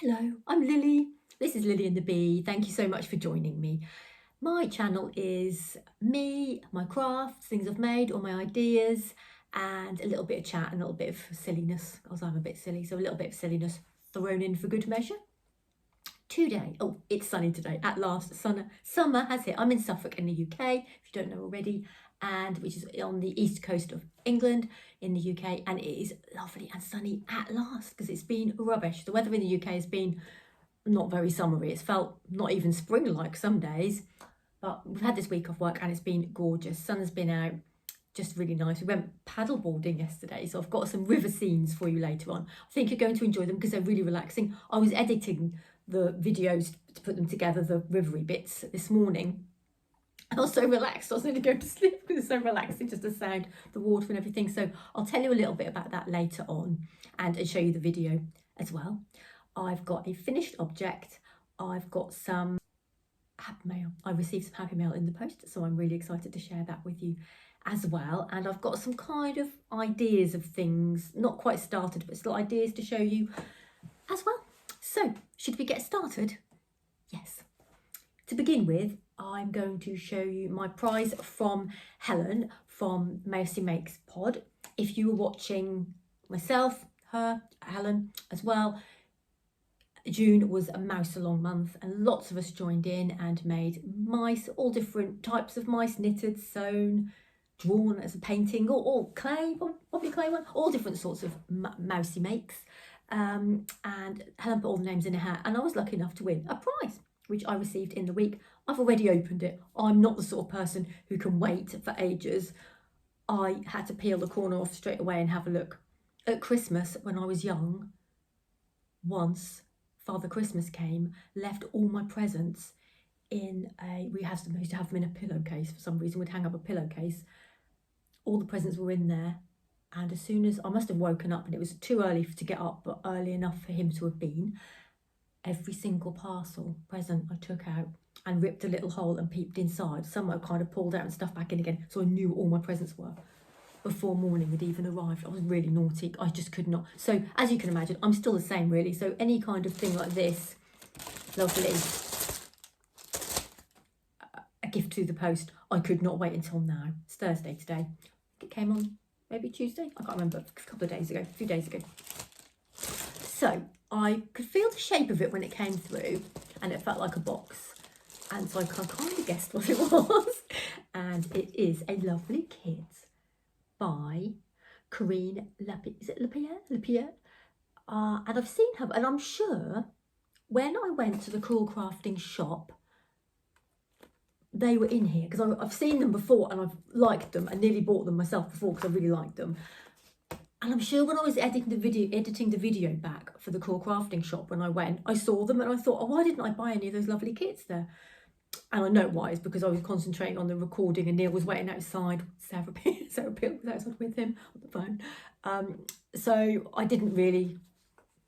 Hello, I'm Lily. This is Lily and the Bee. Thank you so much for joining me. My channel is me, my crafts, things I've made, all my ideas, and a little bit of chat and a little bit of silliness, because I'm a bit silly, so a little bit of silliness thrown in for good measure. Today, oh, it's sunny today. At last, summer has hit. I'm in Suffolk in the UK, if you don't know already, and which is on the east coast of England in the UK, and it is lovely and sunny at last because it's been rubbish. The weather in the UK has been not very summery. It's felt not even spring-like some days, but we've had this week off work and it's been gorgeous. Sun has been out, just really nice. We went paddleboarding yesterday, so I've got some river scenes for you later on. I think you're going to enjoy them because they're really relaxing. I was editing the videos to put them together, the rivery bits, this morning. I was so relaxed, I was nearly going to sleep because it's so relaxing, just the sound, the water and everything. So I'll tell you a little bit about that later on and show you the video as well. I've got a finished object. I've got some happy mail. I received some happy mail in the post, so I'm really excited to share that with you as well. And I've got some kind of ideas of things, not quite started, but still ideas to show you as well. So, should we get started? Yes. To begin with, I'm going to show you my prize from Helen from Mousy Makes Pod. If you were watching myself, her, Helen as well, June was a mouse along month and lots of us joined in and made mice, all different types of mice, knitted, sewn, drawn as a painting, or clay, probably clay one, all different sorts of mousy makes. And Helen put all the names in a hat and I was lucky enough to win a prize, which I received in the week. I've already opened it. I'm not the sort of person who can wait for ages. I had to peel the corner off straight away and have a look. At Christmas, when I was young, once Father Christmas came, left all my presents in we used to have them in a pillowcase for some reason. We'd hang up a pillowcase. All the presents were in there. And as soon as I must have woken up, and it was too early to get up, but early enough for him to have been, every single present I took out and ripped a little hole and peeped inside. Some I kind of pulled out and stuffed back in again, so I knew all my presents were before morning had even arrived. I was really naughty. I just could not. So as you can imagine, I'm still the same really. So any kind of thing like this, lovely, a gift to the post, I could not wait until now. It's Thursday today. It came on maybe Tuesday. I can't remember. A couple of days ago, a few days ago. So I could feel the shape of it when it came through and it felt like a box. And so I kind of guessed what it was. And it is a lovely kit by Corinne Lapierre? And I've seen her, and I'm sure when I went to the Cool Crafting shop, they were in here because I've seen them before and I've liked them and nearly bought them myself before because I really liked them. And I'm sure when I was editing the video back for the Cool Crafting shop, when I went, I saw them and I thought, oh, why didn't I buy any of those lovely kits there? And I know why, it's because I was concentrating on the recording and Neil was waiting outside. Sarah Peel was outside with him on the phone. So I didn't really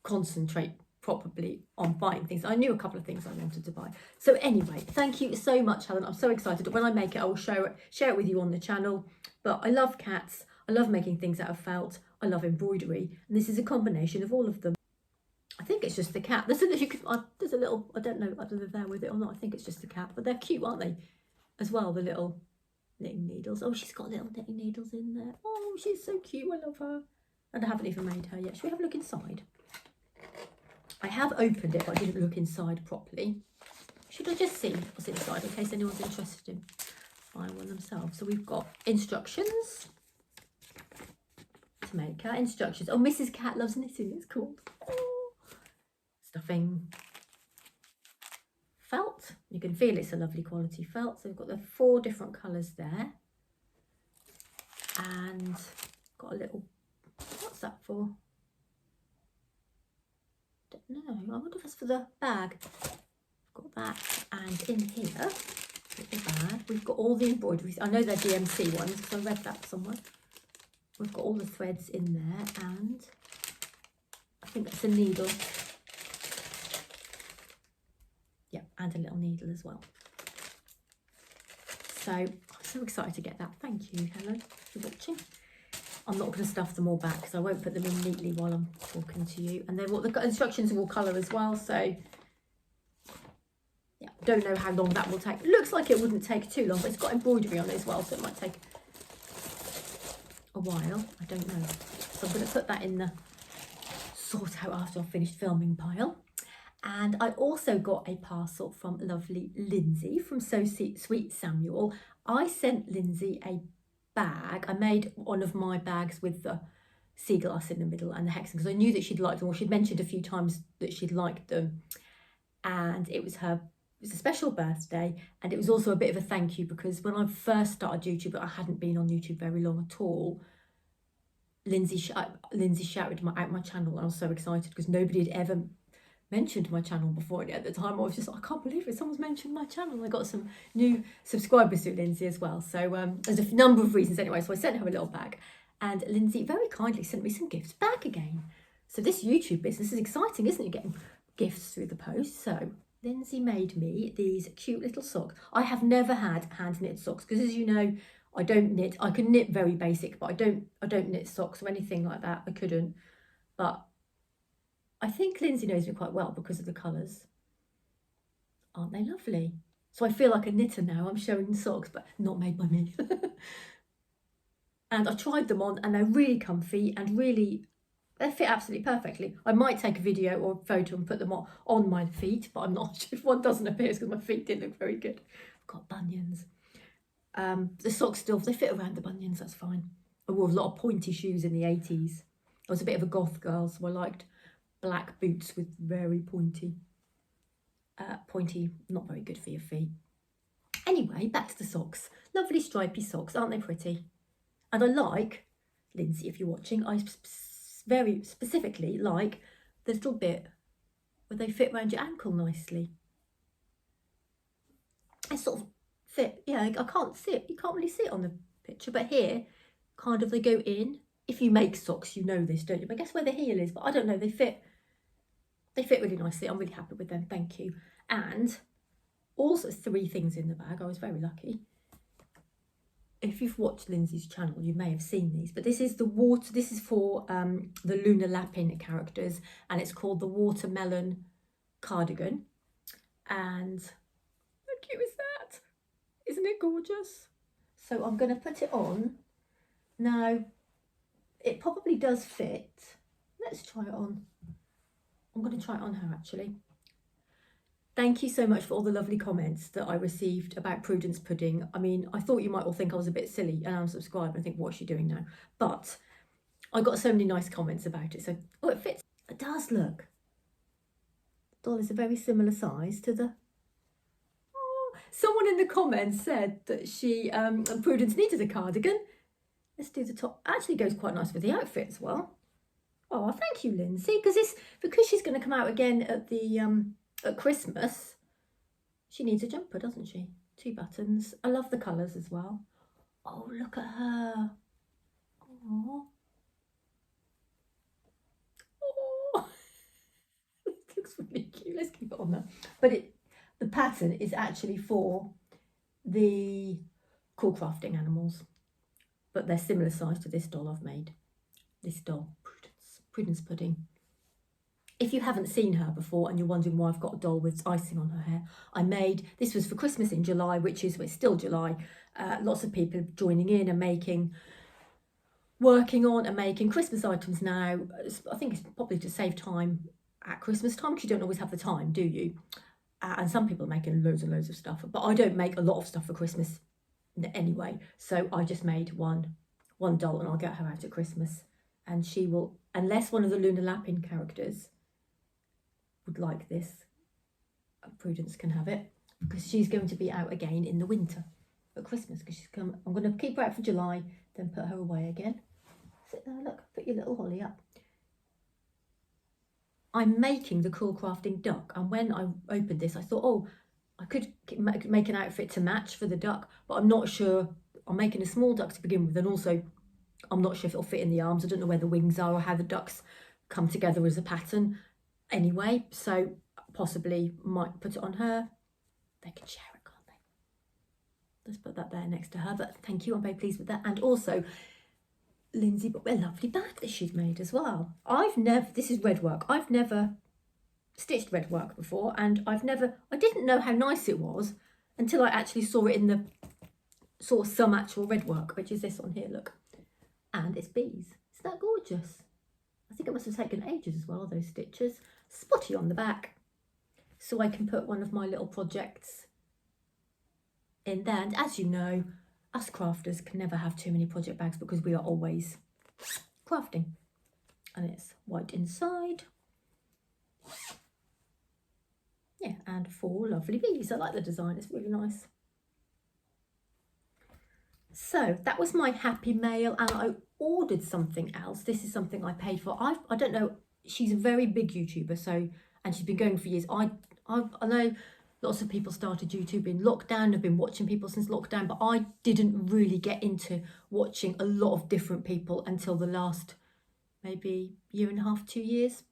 concentrate properly on buying things. I knew a couple of things I wanted to buy. So anyway, thank you so much, Helen. I'm so excited. When I make it, I will share it with you on the channel. But I love cats. I love making things out of felt. I love embroidery. And this is a combination of all of them. I think it's just the cat. There's a little, I don't know whether they're there with it or not. I think it's just the cat, but they're cute, aren't they? As well, the little knitting needles. Oh, she's got little knitting needles in there. Oh, she's so cute. I love her. And I haven't even made her yet. Should we have a look inside? I have opened it, but I didn't look inside properly. Should I just see what's inside in case anyone's interested in buying one themselves? So we've got instructions to make her. Instructions. Oh, Mrs. Cat Loves Knitting, it's called. Oh. Stuffing, felt. You can feel it's a lovely quality felt. So we've got the 4 different colours there, and got a little, what's that for? Don't know. I wonder if that's for the bag. Got that, and in here, the bag, we've got all the embroideries. I know they're DMC ones because I read that somewhere. We've got all the threads in there, and I think that's a needle. Yeah, and a little needle as well. So I'm so excited to get that. Thank you, Helen, for watching. I'm not going to stuff them all back because I won't put them in neatly while I'm talking to you. And then what the instructions are all colour as well, so yeah, don't know how long that will take. It looks like it wouldn't take too long, but it's got embroidery on it as well, so it might take a while. I don't know. So I'm going to put that in the sort out after I've finished filming pile. And I also got a parcel from lovely Lindsay from So Sweet Samuel. I sent Lindsay a bag. I made one of my bags with the sea glass in the middle and the hexagon because I knew that she'd liked them, or she'd mentioned a few times that she'd liked them. And it was a special birthday, and it was also a bit of a thank you because when I first started YouTube, I hadn't been on YouTube very long at all. Lindsay shouted out my channel, and I was so excited because nobody had ever mentioned my channel before, and at the time I was just like, I can't believe it, someone's mentioned my channel. I got some new subscribers through Lindsay as well, so there's a number of reasons anyway. So I sent her a little bag, and Lindsay very kindly sent me some gifts back again. So this YouTube business is exciting, isn't it, getting gifts through the post? So Lindsay made me these cute little socks. I have never had hand knit socks because, as you know, I don't knit. I can knit very basic, but I don't knit socks or anything like that. I couldn't. But I think Lindsay knows me quite well because of the colours. Aren't they lovely? So I feel like a knitter now. I'm showing socks, but not made by me. And I tried them on, and they're really comfy and really, they fit absolutely perfectly. I might take a video or a photo and put them on my feet, but I'm not sure if one doesn't appear because my feet didn't look very good. I've got bunions. The socks still, they fit around the bunions, that's fine. I wore a lot of pointy shoes in the 80s. I was a bit of a goth girl, so I liked black boots with very pointy, not very good for your feet. Anyway, back to the socks. Lovely stripy socks, aren't they pretty? And I like, Lindsay, if you're watching, I very specifically like the little bit where they fit around your ankle nicely. I sort of fit, yeah, I can't see it. You can't really see it on the picture, but here, kind of they go in. If you make socks, you know this, don't you? But I guess where the heel is, but I don't know, they fit really nicely. I'm really happy with them, thank you. And also 3 things in the bag. I was very lucky. If you've watched Lindsay's channel, you may have seen these, but this is this is for the Lunar Lapin characters, and it's called the Watermelon Cardigan. And how cute is that? Isn't it gorgeous? So I'm going to put it on. Now, it probably does fit. Let's try it on. I'm going to try it on her, actually. Thank you so much for all the lovely comments that I received about Prudence Pudding. I mean, I thought you might all think I was a bit silly and unsubscribe and think, what's she doing now? But I got so many nice comments about it. So, oh, it fits. It does, look. The doll is a very similar size to the... Oh, someone in the comments said that Prudence needed a cardigan. Let's do the top. Actually goes quite nice with the outfit as well. Oh, thank you, Lindsay. Because she's going to come out again at at Christmas, she needs a jumper, doesn't she? 2 buttons. I love the colours as well. Oh, look at her. Oh. Oh. It looks really cute. Let's keep it on there. But the pattern is actually for the cool crafting animals, but they're similar size to this doll I've made. This doll, Prudence Pudding. If you haven't seen her before and you're wondering why I've got a doll with icing on her hair, this was for Christmas in July, it's still July. Lots of people joining in and working on and making Christmas items now. I think it's probably to save time at Christmas time because you don't always have the time, do you? And some people are making loads and loads of stuff, but I don't make a lot of stuff for Christmas anyway. So I just made one doll, and I'll get her out at Christmas, and she will, unless one of the Lunar Lapin characters would like this, Prudence can have it, because she's going to be out again in the winter at Christmas, because I'm going to keep her out for July, then put her away again. Sit there, look, put your little holly up. I'm making the cool crafting duck, and when I opened this I thought, oh, I could make an outfit to match for the duck, but I'm not sure. I'm making a small duck to begin with, and also I'm not sure if it'll fit in the arms. I don't know where the wings are or how the ducks come together as a pattern anyway, so possibly might put it on her. They can share it, can't they? Let's put that there next to her. But thank you, I'm very pleased with that. And also Lindsay, but a lovely bag that she'd made as well. This is red work. I've never stitched red work before, and I didn't know how nice it was until I actually saw it in the saw some actual red work, which is this one here, look. And it's bees. Isn't that gorgeous? I think it must have taken ages as well, those stitches. Spotty on the back. So I can put one of my little projects in there. And as you know, us crafters can never have too many project bags because we are always crafting. And it's white inside. Yeah, and 4 lovely bees. I like the design, it's really nice. So that was my happy mail, and I ordered something else. This is something I paid for. I don't know, she's a very big YouTuber, so, and she's been going for years. I know lots of people started YouTube in lockdown. I've been watching people since lockdown, but I didn't really get into watching a lot of different people until the last maybe 1.5 to 2 years.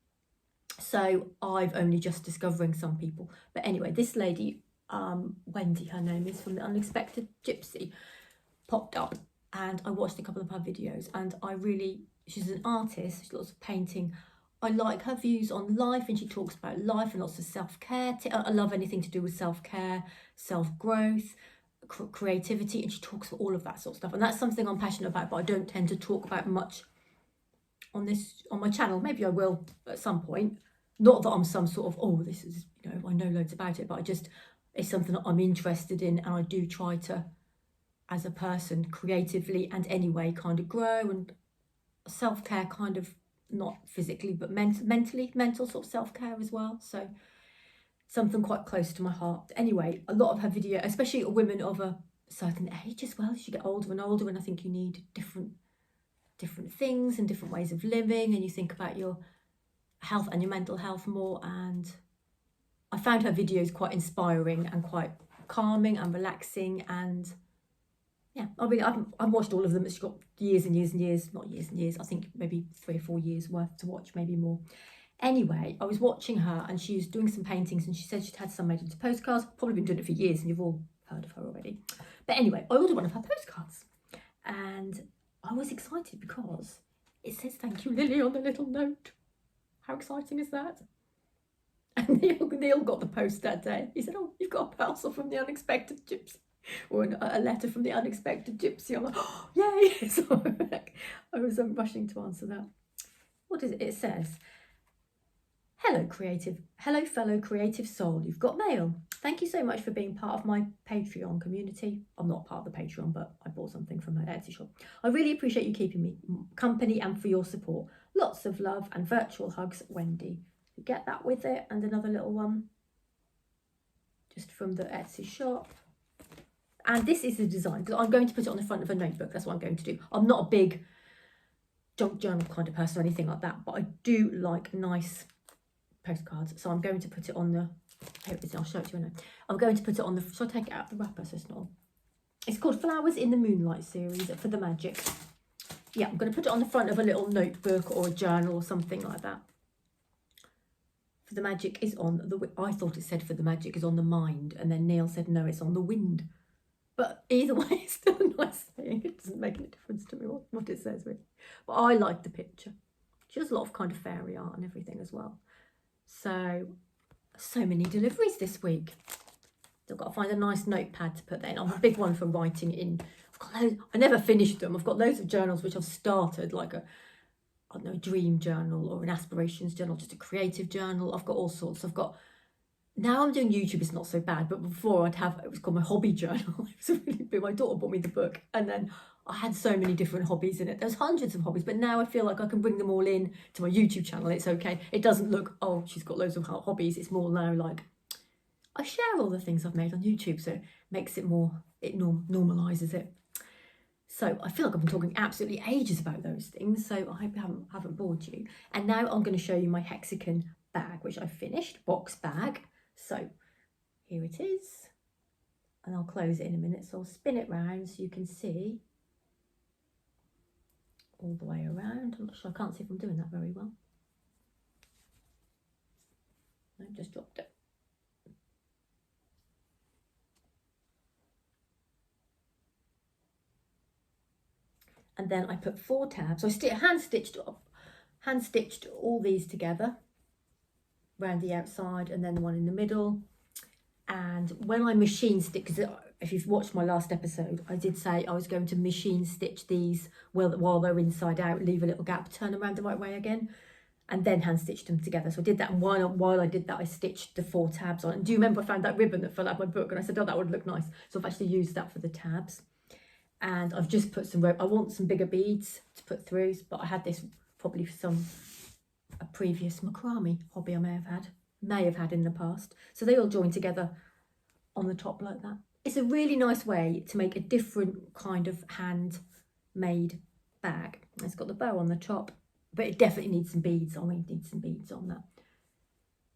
So I've only just discovering some people. But anyway, this lady, Wendy, her name is, from The Unexpected Gypsy, popped up, and I watched a couple of her videos, and she's an artist, she's lots of painting. I like her views on life, and she talks about life and lots of self-care. I love anything to do with self-care, self-growth, creativity, and she talks about all of that sort of stuff. And that's something I'm passionate about, but I don't tend to talk about much on my channel. Maybe I will at some point. Not that I'm some sort of, oh, this is, I know loads about it, but it's something that I'm interested in, and I do try to, as a person, creatively and anyway, kind of grow, and self-care, kind of not physically but mental sort of self-care as well. So something quite close to my heart. Anyway, a lot of her video, especially women of a certain age as well, as you get older and older, and I think you need different things and different ways of living, and you think about your health and your mental health more. And I found her videos quite inspiring and quite calming and relaxing, and yeah, I've watched all of them. She's got years and years and years, not years and years, I think maybe 3 or 4 years worth to watch, maybe more. Anyway, I was watching her, and she was doing some paintings, and she said she'd had some made into postcards. Probably been doing it for years, and you've all heard of her already. But anyway, I ordered one of her postcards, and I was excited because it says "Thank you, Lily" on the little note. How exciting is that? And Neil got the post that day. He said, "Oh, you've got a parcel from The Unexpected Gypsy." Or a letter from The Unexpected Gypsy. I'm like, oh, yay! So I was rushing to answer that. What is it? It says, hello fellow creative soul, you've got mail. Thank you so much for being part of my Patreon community. I'm not part of the Patreon, but I bought something from her Etsy shop. I really appreciate you keeping me company and for your support. Lots of love and virtual hugs, Wendy. You get that with it, and another little one just from the Etsy shop. And this is the design, because I'm going to put it on the front of a notebook. That's what I'm going to do. I'm not a big junk journal kind of person or anything like that, but I do like nice postcards. So I'm going to put it on the, here it is, I'll show it to you in a minute. I'm going to put it on the, shall I take it out of the wrapper so it's not, it's called Flowers in the Moonlight series for the Magic. Yeah, I'm going to put it on the front of a little notebook or a journal or something like that. For the Magic is on the, I thought it said for the Magic is on the mind, and then Neil said no, it's on the wind. But either way, it's still a nice saying. It doesn't make any difference to me what it says really. But I like the picture. She does a lot of kind of fairy art and everything as well. So many deliveries this week. So I've got to find a nice notepad to put that in. I'm a big one for writing in. I've got loads, I never finished them. I've got loads of journals which I've started, like a dream journal or an aspirations journal, just a creative journal. I've got all sorts. Now I'm doing YouTube, it's not so bad, but before it was called my hobby journal. It was really big. My daughter bought me the book, and then I had so many different hobbies in it. There's hundreds of hobbies, but now I feel like I can bring them all in to my YouTube channel. It's okay. It doesn't look, oh, she's got loads of hobbies. It's more now like I share all the things I've made on YouTube, so it makes it more, it normalizes it. So I feel like I've been talking absolutely ages about those things, so I hope I haven't bored you. And now I'm going to show you my hexagon bag, which I finished, box bag. So here it is, and I'll close it in a minute. So I'll spin it round so you can see all the way around. I'm not sure, I can't see if I'm doing that very well. No, just dropped it. and then I put 4 tabs. So I hand stitched all these together around the outside, and then the one in the middle. And when I machine stitch, because if you've watched my last episode, I did say I was going to machine stitch these while they're inside out, leave a little gap, turn them around the right way again, and then hand stitched them together. So I did that, and while I did that, I stitched the 4 tabs on. And do you remember I found that ribbon that fell out of my book, and I said, oh, that would look nice. So I've actually used that for the tabs. And I've just put some rope. I want some bigger beads to put through, but I had this probably from a previous macrame hobby I may have had in the past. So they all join together on the top like that. It's a really nice way to make a different kind of handmade bag. It's got the bow on the top, but it definitely needs some beads on. It needs some beads on that.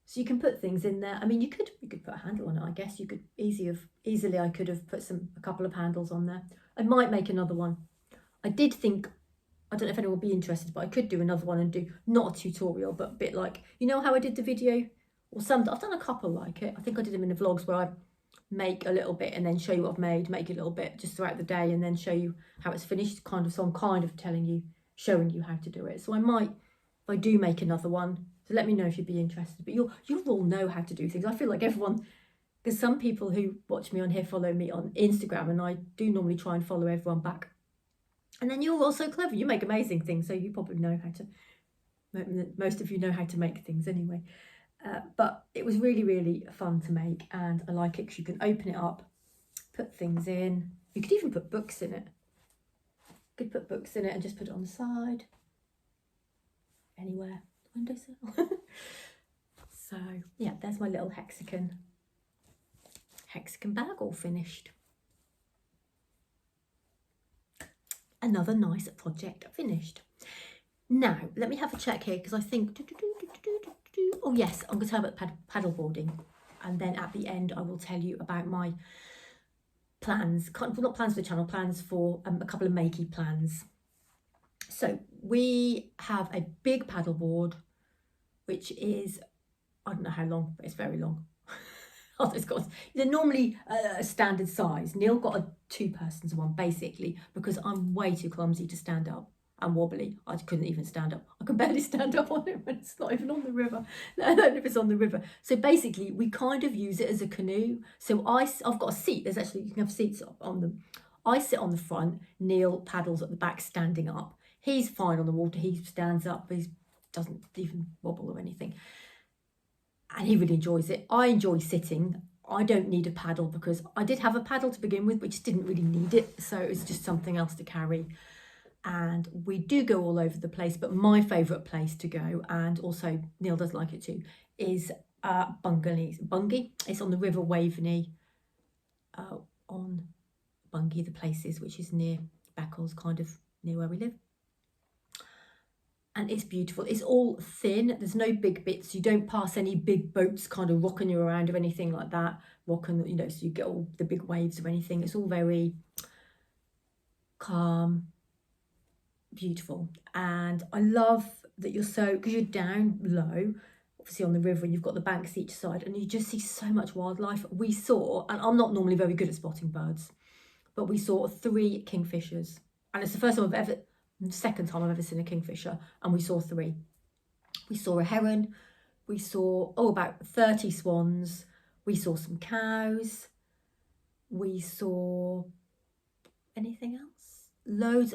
So you can put things in there. I mean, you could put a handle on it. I guess you could easily. I could have put a couple of handles on there. I might make another one. I did think, I don't know if anyone will be interested, but I could do another one and do not a tutorial, but a bit like, you know how I did the video, or some. I've done a couple like it. I think I did them in the vlogs where I make a little bit and then show you what I've made, make a little bit just throughout the day, and then show you how it's finished. Kind of, so I'm kind of showing you how to do it. So I might, if I do make another one. So let me know if you'd be interested. But you'll all know how to do things. I feel like everyone, because some people who watch me on here follow me on Instagram, and I do normally try and follow everyone back. And then you're all so clever. You make amazing things, so you probably know how to. Most of you know how to make things anyway. But it was really, really fun to make, and I like it because you can open it up, put things in. You could even put books in it. You could put books in it and just put it on the side. Anywhere. Windowsill. So yeah, there's my little hexagon bag all finished. Another nice project finished. Now let me have a check here, because I think oh yes, I'm going to tell you about paddle boarding, and then at the end I will tell you about my plans, not plans for the channel, plans for a couple of makey plans. So we have a big paddle board, which is, I don't know how long, but it's very long. They're normally a standard size. Neil got a 2-person one, basically, because I'm way too clumsy to stand up and wobbly. I couldn't even stand up. I could barely stand up on it when it's not even on the river, let alone if it's on the river. So basically, we kind of use it as a canoe. So I've got a seat. There's actually, you can have seats on them. I sit on the front. Neil paddles at the back, standing up. He's fine on the water. He stands up. He doesn't even wobble or anything. And he really enjoys it. I enjoy sitting. I don't need a paddle, because I did have a paddle to begin with, but just didn't really need it. So it was just something else to carry. And we do go all over the place, but my favourite place to go, and also Neil does like it too, is Bungay. It's on the River Waveney, on Bungay, the places, which is near Beccles, kind of near where we live. And it's beautiful. It's all thin. There's no big bits. You don't pass any big boats kind of rocking you around or anything like that. So you get all the big waves or anything. It's all very calm, beautiful. And I love that because you're down low, obviously on the river, and you've got the banks each side, and you just see so much wildlife. We saw, and I'm not normally very good at spotting birds, but we saw 3 kingfishers. And it's the second time I've ever seen a kingfisher, and we saw 3. We saw a heron, we saw about 30 swans, we saw some cows, we saw anything else? Loads.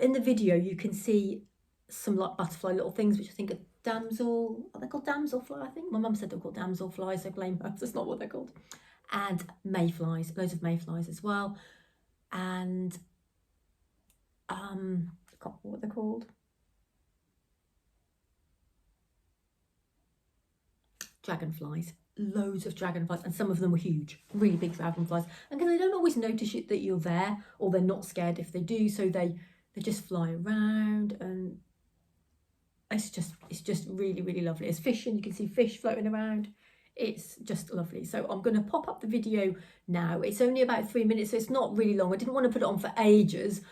In the video you can see some like butterfly little things, which I think are they called damselfly? I think my mum said they're called damselflies, so blame her, that's not what they're called. And mayflies, loads of mayflies as well. And I can't remember what they're called. Dragonflies. Loads of dragonflies, and some of them were huge, really big dragonflies. And because they don't always notice that you're there, or they're not scared if they do, so they just fly around, and it's just really, really lovely. There's fish, and you can see fish floating around. It's just lovely. So I'm going to pop up the video now. It's only about 3 minutes, so it's not really long. I didn't want to put it on for ages,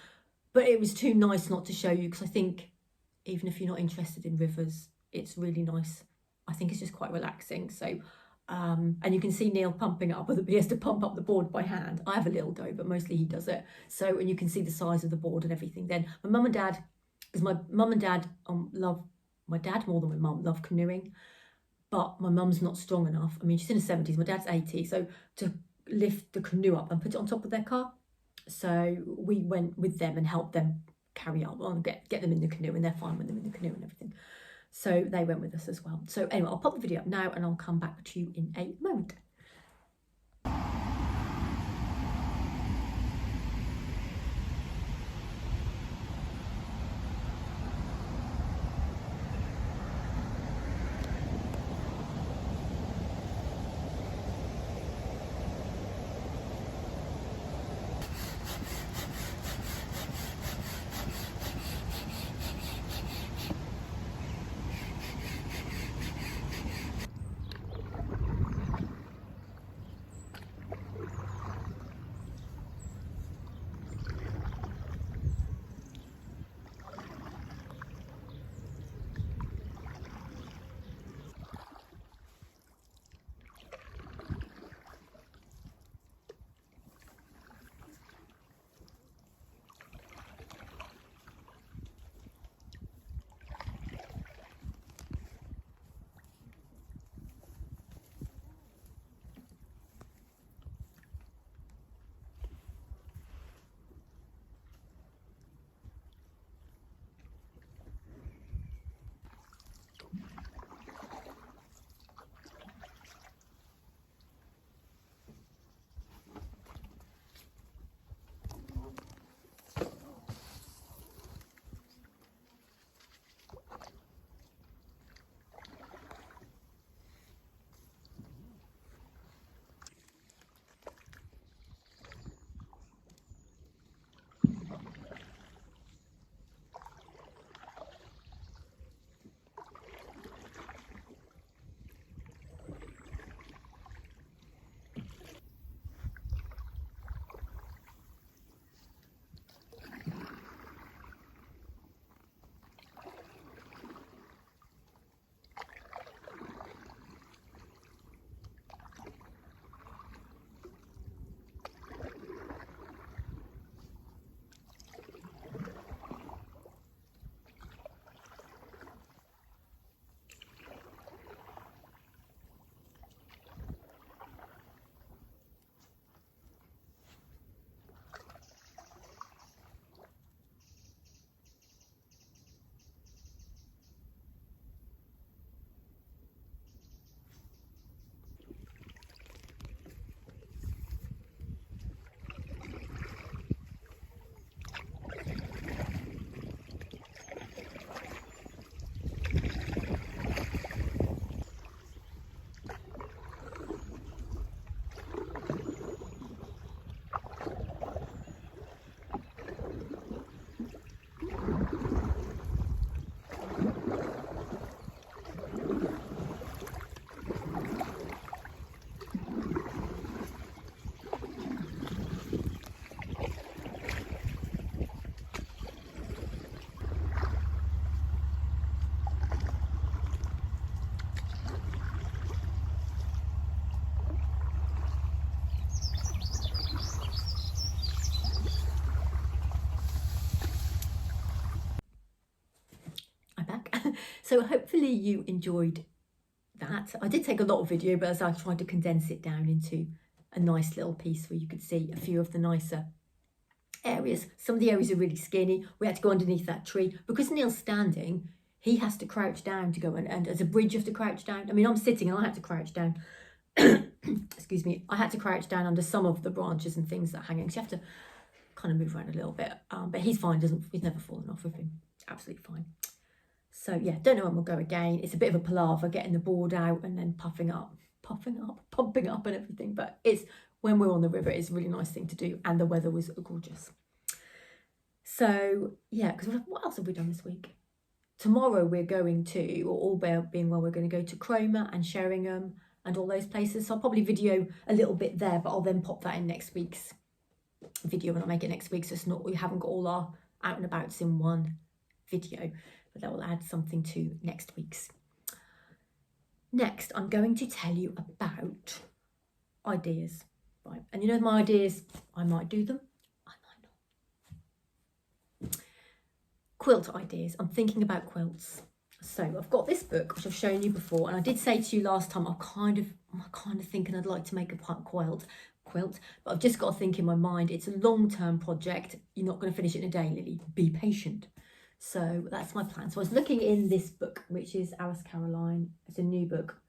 but it was too nice not to show you, because I think even if you're not interested in rivers, it's really nice. I think it's just quite relaxing. So And you can see Neil pumping up, he has to pump up the board by hand. I have a little go, but mostly he does it. So, and you can see the size of the board and everything. Then my mum and dad, because my mum and dad love, my dad more than my mum, love canoeing. But my mum's not strong enough. I mean, she's in her 70s, my dad's 80. So to lift the canoe up and put it on top of their car. So we went with them and helped them carry up and get them in the canoe, and they're fine with them in the canoe and everything. So they went with us as well. So anyway, I'll pop the video up now and I'll come back to you in a moment. So hopefully you enjoyed that. I did take a lot of video, but as I tried to condense it down into a nice little piece where you could see a few of the nicer areas. Some of the areas are really skinny. We had to go underneath that tree. Because Neil's standing, he has to crouch down to go, and as a bridge you have to crouch down. I mean, I'm sitting and I had to crouch down. Excuse me. I had to crouch down under some of the branches and things that are hanging. So you have to kind of move around a little bit. But he's fine. He's never fallen off with him. Absolutely fine. So yeah, don't know when we'll go again. It's a bit of a palaver getting the board out and then pumping up and everything. But it's, when we're on the river, it's a really nice thing to do, and the weather was gorgeous. So yeah, because what else have we done this week? Tomorrow we're going to, or all being well, we're going to go to Cromer and Sheringham and all those places. So I'll probably video a little bit there, but I'll then pop that in next week's video when I make it next week. So it's not, we haven't got all our out and abouts in one video, but that will add something to next week's. Next, I'm going to tell you about ideas, right? And you know my ideas, I might do them, I might not. Quilt ideas. I'm thinking about quilts. So I've got this book, which I've shown you before, and I did say to you last time, I'm kind of thinking I'd like to make a quilt, but I've just got to think in my mind, it's a long-term project. You're not going to finish it in a day, Lily. Be patient. So that's my plan. So I was looking in this book, which is Alice Caroline. It's a new book,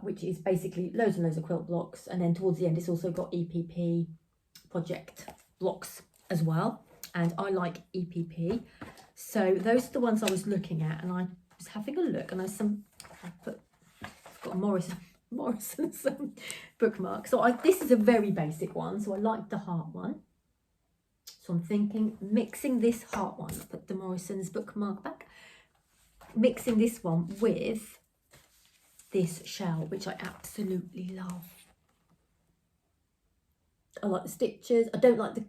which is basically loads and loads of quilt blocks. And then towards the end, it's also got EPP project blocks as well. And I like EPP. So those are the ones I was looking at, and I was having a look, and I've got Morrison's bookmark. So this is a very basic one, so I like the heart one. So I'm thinking mixing this heart one, I'll put the Morrison's bookmark back, mixing this one with this shell, which I absolutely love. I like the stitches. I don't like the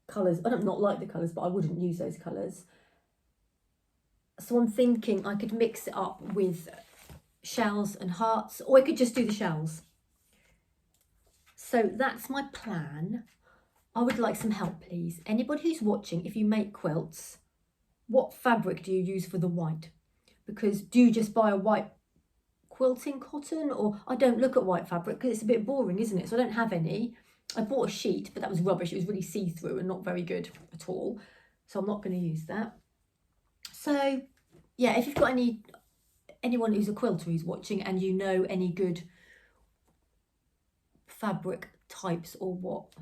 colours. I don't not like the colours, but I wouldn't use those colours. So I'm thinking I could mix it up with shells and hearts, or I could just do the shells. So that's my plan. I would like some help, please. Anybody who's watching, if you make quilts, what fabric do you use for the white? Because do you just buy a white quilting cotton? Or I don't look at white fabric because it's a bit boring, isn't it? So I don't have any. I bought a sheet, but that was rubbish. It was really see-through and not very good at all. So I'm not going to use that. So yeah, if you've got anyone who's a quilter who's watching, and you know any good fabric types or what,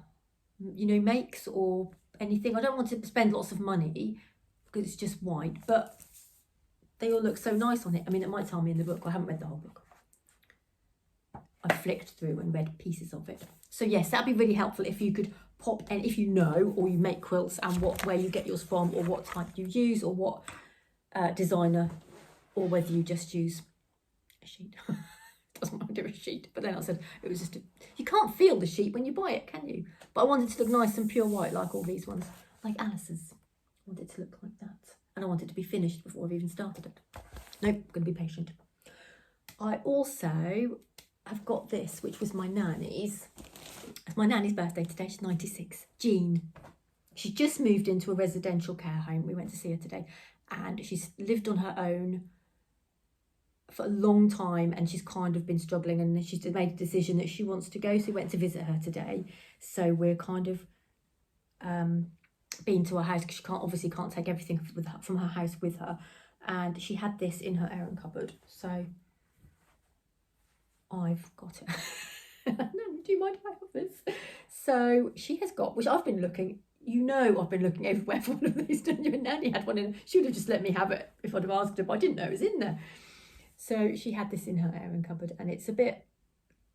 makes or anything. I don't want to spend lots of money because it's just white, but they all look so nice on it. I mean, it might tell me in the book. I haven't read the whole book. I flicked through and read pieces of it. So yes, that'd be really helpful if you could pop, and if you know or you make quilts and where you get yours from, or what type you use, or what designer, or whether you just use a sheet. Doesn't matter a sheet, but then I said it was just you can't feel the sheet when you buy it, can you? But I wanted to look nice and pure white, like all these ones, like Alice's. I wanted to look like that, and I wanted it to be finished before I've even started it. Nope, I'm going to be patient. I also have got this, which was my nanny's. It's my nanny's birthday today. She's 96. Jean. She just moved into a residential care home. We went to see her today, and she's lived on her own for a long time, and she's kind of been struggling, and she's made a decision that she wants to go, so we went to visit her today. So we're kind of been to her house, because she obviously can't take everything from her house with her, and she had this in her airing cupboard, so I've got it. No, do you mind if I have this? So she has got, which I've been looking, I've been looking everywhere for one of these, didn't you? And Nanny had one in. She would have just let me have it if I'd have asked her, but I didn't know it was in there. So she had this in her airing cupboard, and it's a bit,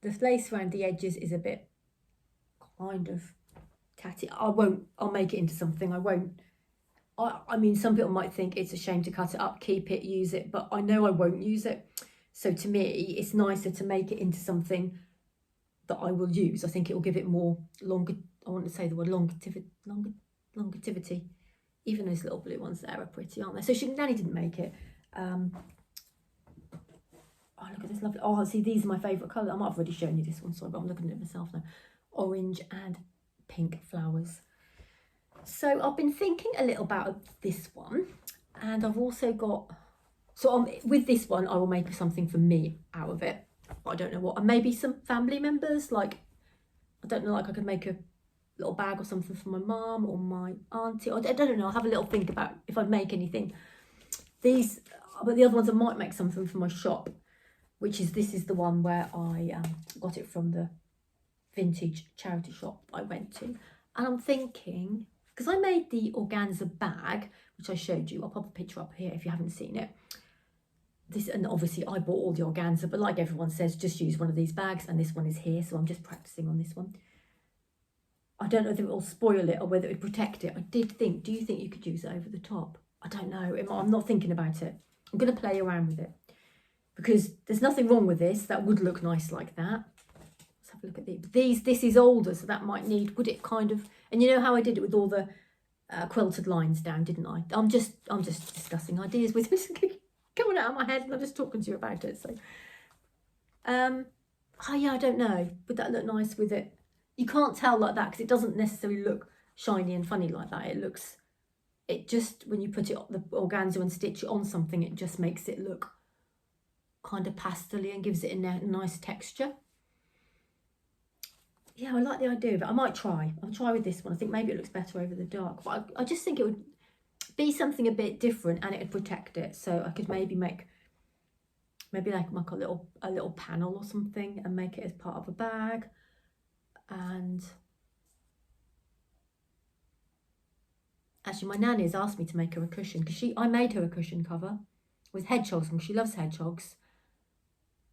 the lace around the edges is a bit kind of tatty. I'll make it into something. I mean, some people might think it's a shame to cut it up, keep it, use it, but I know I won't use it. So to me, it's nicer to make it into something that I will use. I think it will give it more I want to say the word longevity. Even those little blue ones there are pretty, aren't they? So Nanny didn't make it. Oh, look at this lovely. Oh, see, these are my favourite colour. I might have already shown you this one, sorry, but I'm looking at it myself now. Orange and pink flowers. So I've been thinking a little about this one, and I've also got, with this one, I will make something for me out of it. I don't know what, and maybe some family members, like, I don't know, like I could make a little bag or something for my mum or my auntie. I don't know, I'll have a little think about if I'd make anything. But the other ones I might make something for my shop, this is the one where I got it from the vintage charity shop I went to. And I'm thinking, because I made the organza bag, which I showed you, I'll pop a picture up here if you haven't seen it. And obviously I bought all the organza, but like everyone says, just use one of these bags, and this one is here, so I'm just practicing on this one. I don't know if it will spoil it or whether it would protect it. I did think, do you think you could use it over the top? I don't know, I'm not thinking about it. I'm going to play around with it, because there's nothing wrong with this. That would look nice like that. Let's have a look at these. This is older, so that might need, would it kind of, and you know how I did it with all the quilted lines down, didn't I? I'm just discussing ideas with Miss Cookie. coming out of my head and I'm just talking to you about it. So, oh yeah, I don't know. Would that look nice with it? You can't tell like that because it doesn't necessarily look shiny and funny like that. It just, when you put it on the organza and stitch it on something, it just makes it look kind of pastel-y and gives it a nice texture. Yeah, I like the idea of it. I'll try with this one. I think maybe it looks better over the dark, but I just think it would be something a bit different and it would protect it. So I could maybe make like a little panel or something and make it as part of a bag. And actually my nanny has asked me to make her a cushion because I made her a cushion cover with hedgehogs and she loves hedgehogs,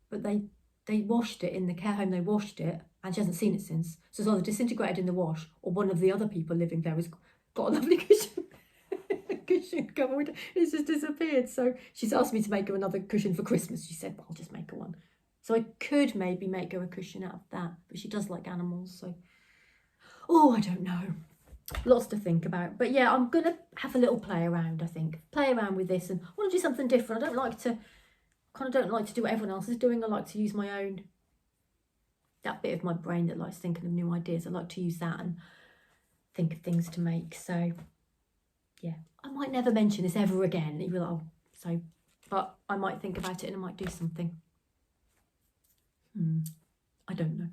but they washed it in the care home. They washed it and she hasn't seen it since, so it's either disintegrated in the wash or one of the other people living there has got a lovely cushion cover. It's just disappeared. So she's asked me to make her another cushion for Christmas. She said, well, I'll just make her one. So I could maybe make her a cushion out of that, but she does like animals, so I don't know. Lots to think about. But yeah, I'm gonna have a little play around. I think play around with this, and I want to do something different. I don't like to do what everyone else is doing. I like to use my own, that bit of my brain that likes thinking of new ideas. I like to use that and think of things to make. So yeah, I might never mention this ever again. You'll be like, but I might think about it and I might do something. I don't know.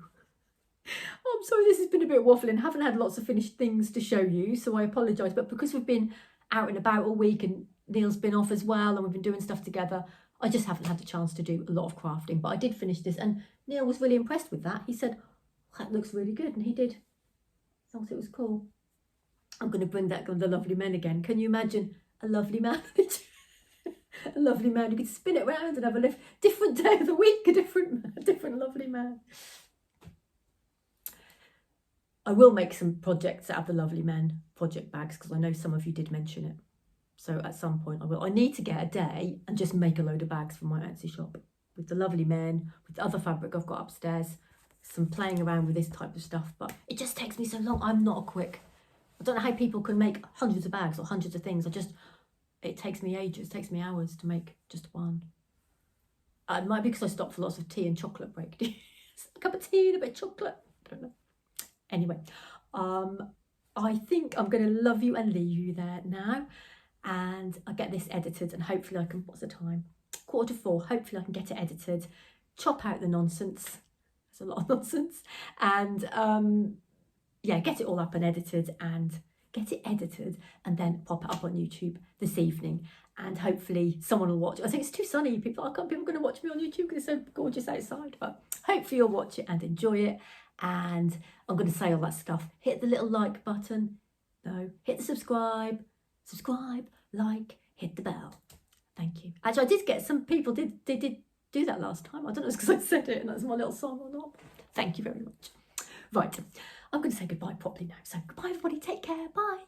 I'm sorry, this has been a bit waffling. I haven't had lots of finished things to show you, so I apologise. But because we've been out and about all week and Neil's been off as well and we've been doing stuff together, I just haven't had the chance to do a lot of crafting. But I did finish this and Neil was really impressed with that. He said, that looks really good, and he did. Thought it was cool. I'm going to bring that the lovely men again. Can you imagine a lovely man? A lovely man. You could spin it around and have a different day of the week, a different lovely man. I will make some projects out of the lovely men project bags because I know some of you did mention it. So at some point I will. I need to get a day and just make a load of bags for my Etsy shop with the lovely men, with the other fabric I've got upstairs, some playing around with this type of stuff, but it just takes me so long. I'm not a quick. I don't know how people can make hundreds of bags or hundreds of things. It takes me ages, it takes me hours to make just one. It might be because I stopped for lots of tea and chocolate break. A cup of tea and a bit of chocolate. I don't know. Anyway, I think I'm going to love you and leave you there now. And I'll get this edited and hopefully I can, what's the time? 4:45. Hopefully I can get it edited, chop out the nonsense. There's a lot of nonsense. And yeah, get it all up and edited and then pop it up on YouTube this evening, and hopefully someone will watch it. I think it's too sunny. People are going to watch me on YouTube because it's so gorgeous outside, but hopefully you'll watch it and enjoy it. And I'm going to say all that stuff. Hit the little like button. No, hit the subscribe, like, hit the bell. Thank you. Actually, I did get some people did do that last time. I don't know if it's because I said it and that's my little song or not. Thank you very much. Right, I'm going to say goodbye properly now. So goodbye everybody, take care, bye.